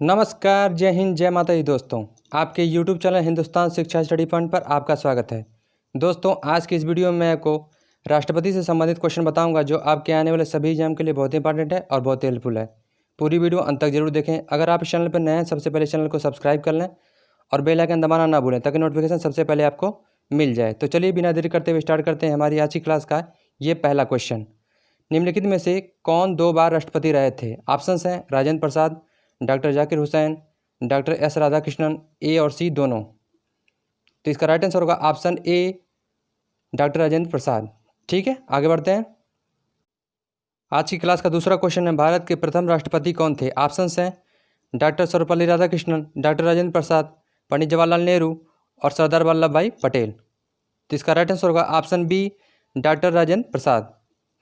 नमस्कार, जय हिंद, जय माता दी दोस्तों। आपके YouTube चैनल हिंदुस्तान शिक्षा स्टडी पॉइंट पर आपका स्वागत है। दोस्तों, आज की इस वीडियो में मैं आपको राष्ट्रपति से संबंधित क्वेश्चन बताऊंगा जो आपके आने वाले सभी एग्जाम के लिए बहुत इंपॉर्टेंट है और बहुत हेल्पफुल है। पूरी वीडियो अंत तक जरूर देखें। अगर आप इस चैनल पर नए हैं, सबसे पहले चैनल को सब्सक्राइब कर लें और बेल आइकन दबाना ना भूलें ताकि नोटिफिकेशन सबसे पहले आपको मिल जाए। तो चलिए बिना देरी करते हुए स्टार्ट करते हैं हमारी आज की क्लास का ये पहला क्वेश्चन। निम्नलिखित में से कौन 2 बार राष्ट्रपति रहे थे? ऑप्शंस हैं Rajendra Prasad, doctor Zakir Hussain, doctor S Radhakrishnan, A और सी दोनों। तो इसका राइट आंसर होगा option A, doctor Rajendra Prasad. ठीक है, आगे बढ़ते हैं। आज की क्लास का दूसरा क्वेश्चन है, भारत के प्रथम राष्ट्रपति कौन थे? ऑप्शंस हैं डॉक्टर सर्वपल्ली राधाकृष्णन, डॉक्टर राजेंद्र प्रसाद, पंडित जवाहरलाल नेहरू और सरदार वल्लभ भाई पटेल। तो इसका राइट आंसर होगा option B, doctor Rajendra Prasad.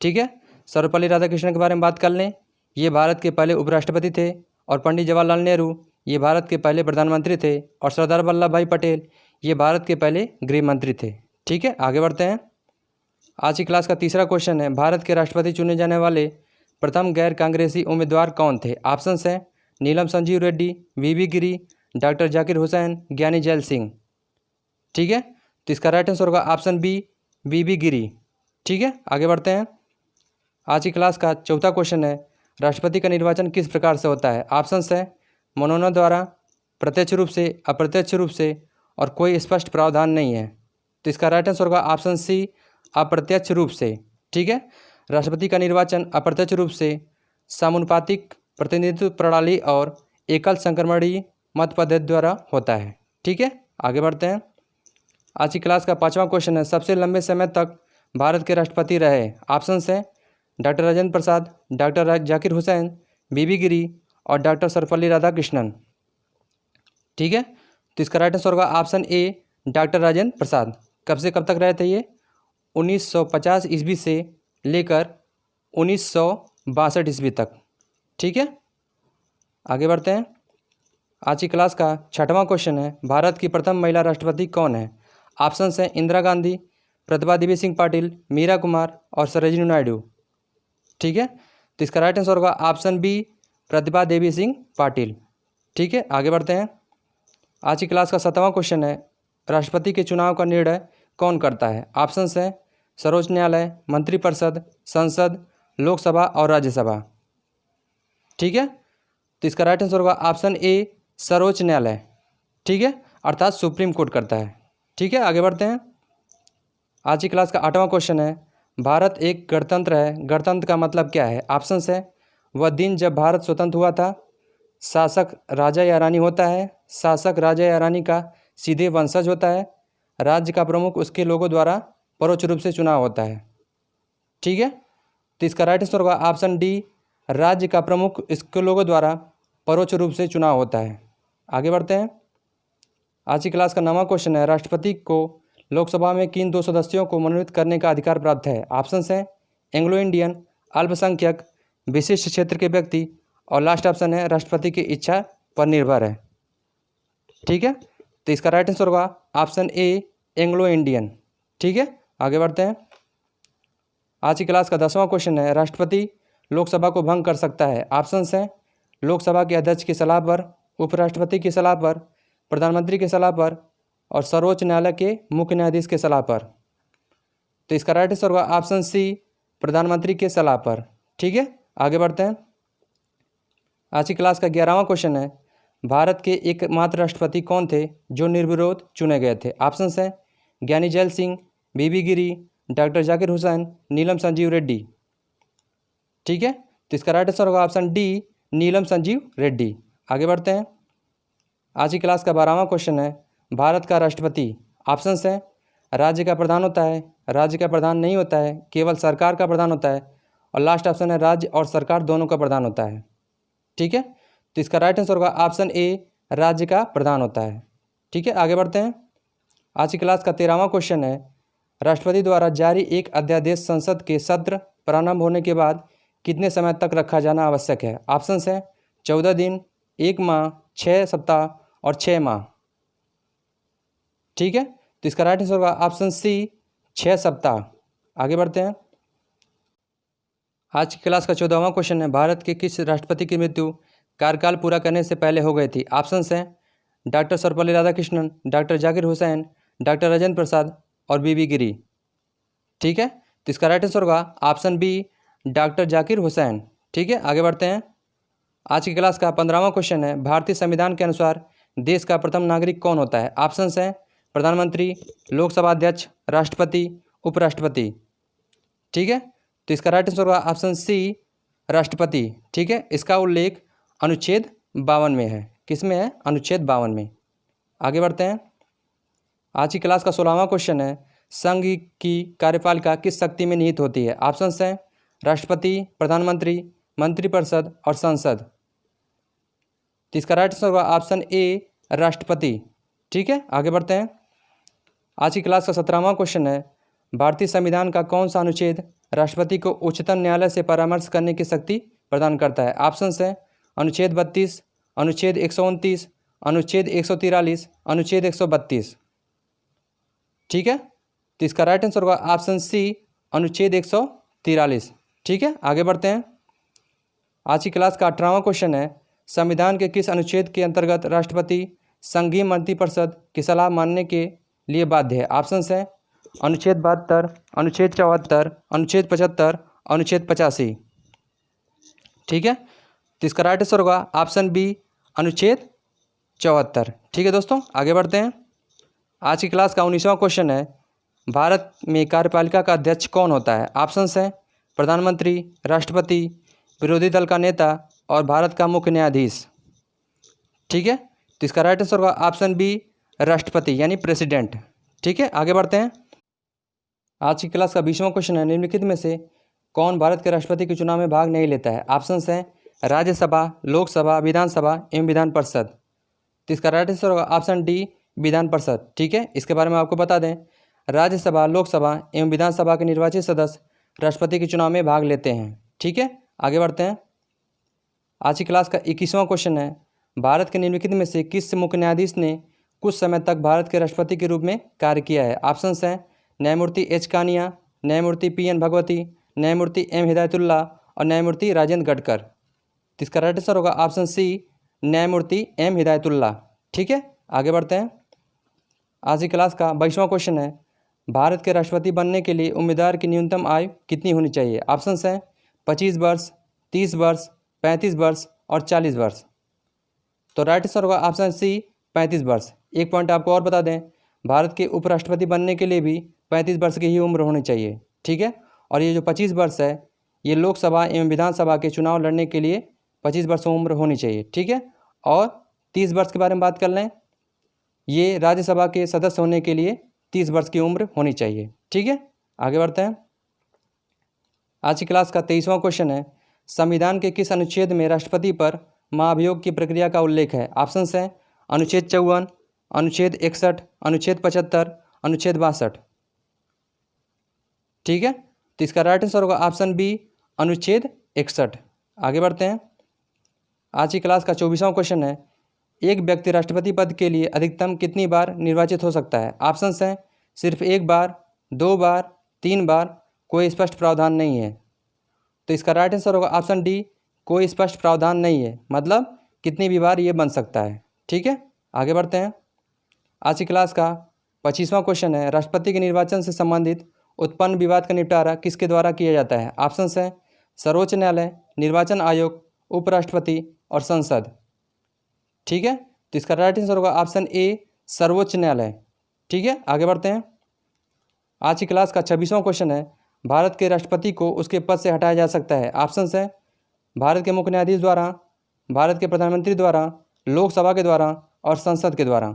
ठीक है, सर्वपल्ली राधाकृष्णन के बारे में बात कर लें। ये भारत के पहले उपराष्ट्रपति थे। और पंडित जवाहरलाल नेहरू ये भारत के पहले प्रधानमंत्री थे। और सरदार वल्लभ भाई पटेल ये भारत के पहले गृह मंत्री थे। ठीक है, आगे बढ़ते हैं। आज की क्लास का तीसरा क्वेश्चन है, भारत के राष्ट्रपति चुने जाने वाले प्रथम गैर कांग्रेसी उम्मीदवार कौन थे? ऑप्शंस हैं नीलम संजीव रेड्डी, वीवी गिरी, डॉक्टर जाकिर हुसैन, ज्ञानी जैल सिंह। ठीक है, तो इसका राइट आंसर होगा ऑप्शन बी, वीवी गिरी। ठीक है, आगे बढ़ते हैं। आज की क्लास का चौथा क्वेश्चन है, राष्ट्रपति का निर्वाचन किस प्रकार से होता है? ऑप्शंस है मनोनयन द्वारा, प्रत्यक्ष रूप से, अप्रत्यक्ष रूप से और कोई स्पष्ट प्रावधान नहीं है। तो इसका राइट आंसर होगा ऑप्शन सी, अप्रत्यक्ष रूप से। ठीक है, राष्ट्रपति का निर्वाचन अप्रत्यक्ष रूप से समानुपातिक प्रतिनिधित्व प्रणाली और एकल संक्रमणीय मत पद्धति द्वारा होता है। ठीक है, आगे बढ़ते हैं। आज की क्लास का पांचवा क्वेश्चन है, सबसे लंबे समय तक भारत के राष्ट्रपति रहे? ऑप्शंस हैं डॉक्टर राजेंद्र प्रसाद, डॉक्टर जाकिर हुसैन, बीबी गिरी और डॉक्टर सर्वपल्ली राधाकृष्णन। ठीक है, तो इसका राइट आंसर होगा ऑप्शन ए, डॉक्टर राजेंद्र प्रसाद। कब से कब तक रहे थे ये? 1950 ईस्वी से लेकर 1962 ईस्वी तक। ठीक है, आगे बढ़ते हैं। आज की क्लास का छठवां क्वेश्चन है, भारत की प्रथम महिला राष्ट्रपति कौन है? ऑप्शंस हैं इंदिरा गांधी, प्रतिभा देवी सिंह पाटिल, मीरा कुमार और सरोजिनी नायडू। ठीक है, तो इसका राइट आंसर होगा ऑप्शन बी, प्रतिभा देवी सिंह पाटिल। ठीक है, आगे बढ़ते हैं। आज की क्लास का 7वां क्वेश्चन है, राष्ट्रपति के चुनाव का निर्णय कौन करता है? ऑप्शंस हैं सर्वोच्च न्यायालय, मंत्रिपरिषद, संसद, लोकसभा और राज्यसभा। ठीक है, तो इसका राइट आंसर होगा ऑप्शन ए, सर्वोच्च न्यायालय। ठीक है, अर्थात सुप्रीम कोर्ट करता है। ठीक है, आगे बढ़ते हैं। आज की क्लास का 8वां क्वेश्चन है, भारत एक गणतंत्र है, गणतंत्र का मतलब क्या है? ऑप्शंस है वह दिन जब भारत स्वतंत्र हुआ था, शासक राजा या रानी होता है, शासक राजा या रानी का सीधे वंशज होता है, राज्य का प्रमुख उसके लोगों द्वारा परोक्ष रूप से चुनाव होता है। ठीक है, तो इसका राइट आंसर होगा ऑप्शन डी, राज्य का प्रमुख इसके लोगों द्वारा परोक्ष रूप से चुनाव होता है। आगे बढ़ते हैं। आज की क्लास का 9वां क्वेश्चन है, राष्ट्रपति को लोकसभा में किन 2 सदस्यों को मनोनीत करने का अधिकार प्राप्त है? ऑप्शंस हैं एंग्लो इंडियन, अल्पसंख्यक, विशिष्ट क्षेत्र के व्यक्ति और लास्ट ऑप्शन है राष्ट्रपति की इच्छा पर निर्भर है। ठीक है, तो इसका राइट आंसर होगा ऑप्शन ए, एंग्लो इंडियन। ठीक है, आगे बढ़ते हैं। आज की क्लास का 10वां क्वेश्चन है, राष्ट्रपति लोकसभा को भंग कर सकता है? ऑप्शंस हैं लोकसभा के अध्यक्ष की सलाह पर, उपराष्ट्रपति की सलाह पर, प्रधानमंत्री की सलाह पर और सर्वोच्च न्यायालय के मुख्य न्यायाधीश के सलाह पर। तो इसका राइट आंसर होगा ऑप्शन सी, प्रधानमंत्री के सलाह पर। ठीक है, आगे बढ़ते हैं। आज की क्लास का 11वां क्वेश्चन है, भारत के एकमात्र राष्ट्रपति कौन थे जो निर्विरोध चुने गए थे? ऑप्शंस हैं ज्ञानी जैल सिंह, बीबी गिरी, डॉक्टर जाकिर हुसैन, नीलम संजीव रेड्डी। ठीक है, तो इसका राइट आंसर होगा ऑप्शन डी, नीलम संजीव रेड्डी। आगे बढ़ते हैं। आज की क्लास का 12वां क्वेश्चन है, भारत का राष्ट्रपति, ऑप्शंस हैं राज्य का प्रधान होता है, राज्य का प्रधान नहीं होता है, केवल सरकार का प्रधान होता है और लास्ट ऑप्शन है राज्य और सरकार दोनों का प्रधान होता है। ठीक है, तो इसका राइट आंसर होगा ऑप्शन ए, राज्य का प्रधान होता है। ठीक है, आगे बढ़ते हैं। आज की क्लास का 13वां क्वेश्चन है, राष्ट्रपति द्वारा जारी एक अध्यादेश संसद के सत्र प्रारंभ होने के बाद कितने समय तक रखा जाना आवश्यक है? ऑप्शंस हैं 14 दिन, 1 माह, 6 सप्ताह और 6 माह। ठीक है, तो इसका राइट आंसर होगा ऑप्शन सी, 6 सप्ताह। आगे बढ़ते हैं। आज की क्लास का 14वां क्वेश्चन है, भारत के किस राष्ट्रपति की मृत्यु कार्यकाल पूरा करने से पहले हो गई थी? ऑप्शंस हैं doctor Sarvepalli Radhakrishnan, doctor Zakir Hussain, doctor Rajendra Prasad और बीबी गिरी। ठीक है, तो इसका राइट आंसर होगा option B, doctor Zakir Hussain. ठीक है, आगे बढ़ते हैं। आज की क्लास का 15वां क्वेश्चन है, भारतीय संविधान के अनुसार देश का प्रथम नागरिक कौन होता है? ऑप्शंस हैं प्रधानमंत्री, लोकसभा अध्यक्ष, राष्ट्रपति, उपराष्ट्रपति। ठीक है, तो इसका राइट आंसर होगा ऑप्शन सी, राष्ट्रपति। ठीक है, इसका उल्लेख अनुच्छेद 52 में है। किस में है? अनुच्छेद 52 में। आगे बढ़ते हैं। आज की क्लास का 16वां क्वेश्चन है, संघ की कार्यपालिका किस शक्ति में निहित होती है? ऑप्शंस हैं राष्ट्रपति, प्रधानमंत्री, मंत्रिपरिषद और संसद। तो इसका राइट आंसर होगा ऑप्शन ए, राष्ट्रपति। ठीक है, आगे बढ़ते हैं। आज की क्लास का 17वां क्वेश्चन है, भारतीय संविधान का कौन सा अनुच्छेद राष्ट्रपति को उच्चतम न्यायालय से परामर्श करने की शक्ति प्रदान करता है? ऑप्शंस हैं अनुच्छेद 32, अनुच्छेद 129, अनुच्छेद 143, अनुच्छेद 132। ठीक है, तो इसका राइट आंसर होगा ऑप्शन सी, अनुच्छेद 143। ठीक है, आगे बढ़ते हैं। आज की क्लास का 18वां क्वेश्चन है, संविधान के किस अनुच्छेद के अंतर्गत राष्ट्रपति संघीय मंत्रिपरिषद की सलाह मानने के लिए बाध्य है? ऑप्शंस हैं अनुच्छेद 72, अनुच्छेद 74, अनुच्छेद 75, अनुच्छेद 85। ठीक है, तो इसका राइट आंसर होगा ऑप्शन बी, अनुच्छेद 74। ठीक है दोस्तों, आगे बढ़ते हैं। आज की क्लास का 19वां क्वेश्चन है, भारत में कार्यपालिका का अध्यक्ष कौन होता है? ऑप्शंस हैं प्रधानमंत्री, राष्ट्रपति, विरोधी दल का नेता और भारत का मुख्य न्यायाधीश। ठीक है, तो इसका राइट आंसर होगा ऑप्शन बी, राष्ट्रपति यानी प्रेसिडेंट। ठीक है, आगे बढ़ते हैं। आज की क्लास का 20वां क्वेश्चन है, निम्नलिखित में से कौन भारत के राष्ट्रपति के चुनाव में भाग नहीं लेता है? ऑप्शंस हैं राज्यसभा, लोकसभा, विधानसभा एवं विधान परिषद। तो इसका राइट आंसर होगा ऑप्शन डी, विधान परिषद। ठीक है, इसके बारे में आपको बता दें, राज्यसभा, लोकसभा एवं विधानसभा के निर्वाचित सदस्य राष्ट्रपति के चुनाव में भाग लेते हैं। ठीक है, आगे बढ़ते हैं। आज की क्लास का 21वां क्वेश्चन है, भारत के निम्नलिखित में से किस मुख्य न्यायाधीश ने कुछ समय तक भारत के राष्ट्रपति के रूप में कार्य किया है? ऑप्शंस हैं न्यायमूर्ति एच कानिया, न्यायमूर्ति PN भगवती, न्यायमूर्ति M हिदायतुल्ला और न्यायमूर्ति राजेंद्र गडकर। तो इसका राइट आंसर होगा ऑप्शन सी, न्यायमूर्ति M हिदायतुल्ला। ठीक है, आगे बढ़ते हैं। आज की क्लास का 22वां क्वेश्चन है, भारत के राष्ट्रपति बनने के लिए उम्मीदवार की न्यूनतम आयु कितनी होनी चाहिए? ऑप्शंस हैं 25 वर्ष, 30 वर्ष, 35 वर्ष और 40 वर्ष। तो राइट आंसर होगा ऑप्शन सी, 35 वर्ष। एक पॉइंट आपको और बता दें, भारत के उपराष्ट्रपति बनने के लिए भी 35 वर्ष की ही उम्र होनी चाहिए। ठीक है, और ये जो 25 वर्ष है, ये लोकसभा एवं विधानसभा के चुनाव लड़ने के लिए 25 वर्ष उम्र होनी चाहिए। ठीक है, और 30 वर्ष के बारे में बात कर लें, ये राज्यसभा के सदस्य होने के लिए 30 वर्ष की उम्र होनी चाहिए। ठीक है, आगे बढ़ते हैं। आज की क्लास का 23वां क्वेश्चन है, संविधान के किस अनुच्छेद में राष्ट्रपति पर महाभियोग की प्रक्रिया का उल्लेख है? ऑप्शंस हैं अनुच्छेद 54, अनुच्छेद 61, अनुच्छेद 75, अनुच्छेद 62। ठीक है, तो इसका राइट आंसर होगा ऑप्शन बी, अनुच्छेद 61। आगे बढ़ते हैं। आज की क्लास का 24वां क्वेश्चन है, एक व्यक्ति राष्ट्रपति पद के लिए अधिकतम कितनी बार निर्वाचित हो सकता है? ऑप्शंस हैं सिर्फ एक बार, 2 बार, 3 बार, कोई स्पष्ट प्रावधान नहीं है। तो इसका राइट आंसर होगा ऑप्शन डी, कोई स्पष्ट प्रावधान नहीं है, मतलब कितनी भी बार ये बन सकता है। ठीक है, आगे बढ़ते हैं। आज की क्लास का 25वां क्वेश्चन है, राष्ट्रपति के निर्वाचन से संबंधित उत्पन्न विवाद का निपटारा किसके द्वारा किया जाता है? ऑप्शंस हैं सर्वोच्च न्यायालय, निर्वाचन आयोग, उपराष्ट्रपति और संसद। ठीक है, तो इसका राइट आंसर होगा ऑप्शन ए, सर्वोच्च न्यायालय। ठीक है, आगे बढ़ते हैं। आज की क्लास का 26वां क्वेश्चन है, भारत के राष्ट्रपति को उसके पद से हटाया जा सकता है? ऑप्शंस हैं भारत के मुख्य न्यायाधीश द्वारा, भारत के प्रधानमंत्री द्वारा, लोकसभा के द्वारा और संसद के द्वारा।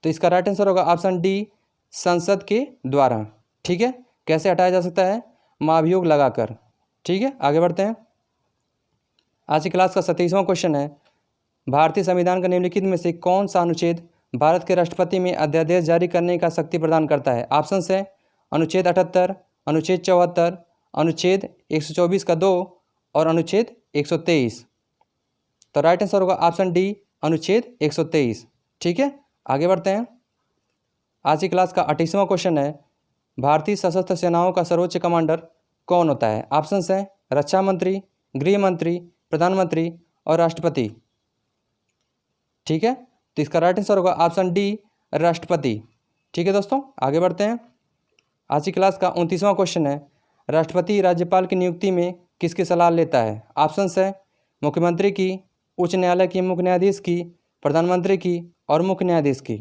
तो इसका राइट आंसर होगा ऑप्शन डी, संसद के द्वारा। ठीक है, कैसे हटाया जा सकता है? महाभियोग लगाकर। ठीक है, आगे बढ़ते हैं। आज की क्लास का 27वां क्वेश्चन है, भारतीय संविधान का निम्नलिखित में से कौन सा अनुच्छेद भारत के राष्ट्रपति में अध्यादेश जारी करने का शक्ति प्रदान करता है? ऑप्शंस है अनुच्छेद 78, अनुच्छेद 74, अनुच्छेद 124 का 2 और अनुच्छेद 123। तो राइट आंसर होगा ऑप्शन डी, अनुच्छेद 123। ठीक है, आगे बढ़ते हैं। आज की क्लास का 28वां क्वेश्चन है, भारतीय सशस्त्र सेनाओं का सर्वोच्च कमांडर कौन होता है? ऑप्शंस हैं रक्षा मंत्री, गृह मंत्री, प्रधानमंत्री और राष्ट्रपति। ठीक है, तो इसका राइट आंसर होगा ऑप्शन डी, राष्ट्रपति। ठीक है दोस्तों, आगे बढ़ते हैं। आज की क्लास का 29वां क्वेश्चन है, राष्ट्रपति राज्यपाल की नियुक्ति में किसकी सलाह लेता है? ऑप्शंस है मुख्यमंत्री की, उच्च न्यायालय की मुख्य न्यायाधीश की, प्रधानमंत्री की और मुख्य न्यायाधीश की।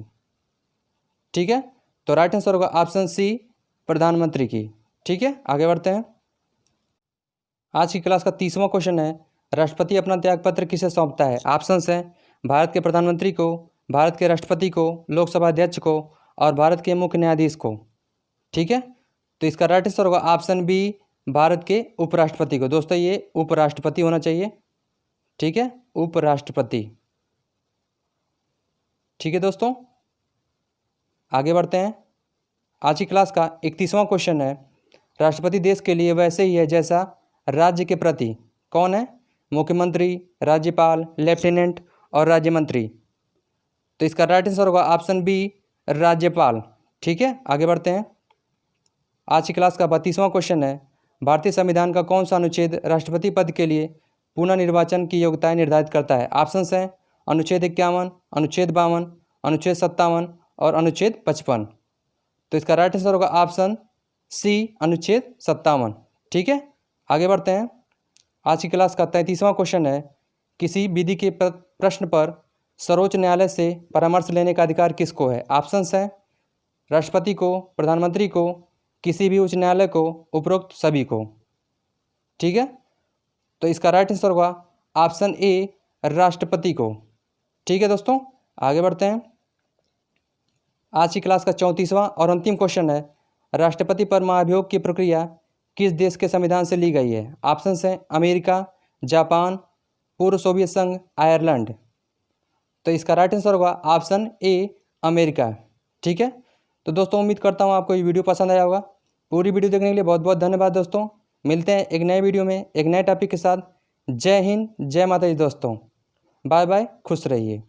ठीक है, तो राइट आंसर होगा ऑप्शन सी, प्रधानमंत्री की। ठीक है, आगे बढ़ते हैं। आज की क्लास का 30वां क्वेश्चन है, राष्ट्रपति अपना त्यागपत्र किसे सौंपता है? ऑप्शंस हैं भारत के प्रधानमंत्री को, भारत के राष्ट्रपति को, लोकसभा अध्यक्ष को और भारत के मुख्य न्यायाधीश को। ठीक है, तो इसका राइट आंसर होगा ऑप्शन बी, भारत के उपराष्ट्रपति को। दोस्तों ये उपराष्ट्रपति होना चाहिए। ठीक है, उपराष्ट्रपति। ठीक है दोस्तों, आगे बढ़ते हैं। आज की क्लास का 31वां क्वेश्चन है, राष्ट्रपति देश के लिए वैसे ही है जैसा राज्य के प्रति कौन है? मुख्यमंत्री, राज्यपाल, लेफ्टिनेंट और राज्य मंत्री। तो इसका राइट आंसर होगा ऑप्शन बी, राज्यपाल। ठीक है, आगे बढ़ते हैं। आज की क्लास का 32वां क्वेश्चन है, भारतीय संविधान का कौन सा अनुच्छेद राष्ट्रपति पद के लिए पुनः निर्वाचन की योग्यताएं निर्धारित करता है? ऑप्शंस हैं अनुच्छेद 51, अनुच्छेद 52, अनुच्छेद 57 और अनुच्छेद 55। तो इसका राइट आंसर होगा ऑप्शन सी, अनुच्छेद 57। ठीक है, आगे बढ़ते हैं। आज की क्लास का 33वां क्वेश्चन है, किसी विधि के प्रश्न पर सर्वोच्च न्यायालय से परामर्श लेने का अधिकार किसको है? ऑप्शंस हैं राष्ट्रपति को, प्रधानमंत्री को, किसी भी उच्च न्यायालय को, उपरोक्त सभी को। ठीक है, तो इसका राइट आंसर होगा ऑप्शन ए, राष्ट्रपति को। ठीक है दोस्तों, आगे बढ़ते हैं। आज की क्लास का 34वां और अंतिम क्वेश्चन है, राष्ट्रपति पर महाभियोग की प्रक्रिया किस देश के संविधान से ली गई है? ऑप्शंस हैं अमेरिका, जापान, पूर्व सोवियत संघ, आयरलैंड। तो इसका राइट आंसर होगा ऑप्शन ए, अमेरिका। ठीक है, तो दोस्तों उम्मीद करता हूँ आपको ये वीडियो पसंद आया होगा। पूरी वीडियो देखने के लिए बहुत बहुत धन्यवाद दोस्तों। मिलते हैं एक नए वीडियो में एक नए टॉपिक के साथ। जय हिंद, जय माता दी दोस्तों। बाय बाय, खुश रहिए।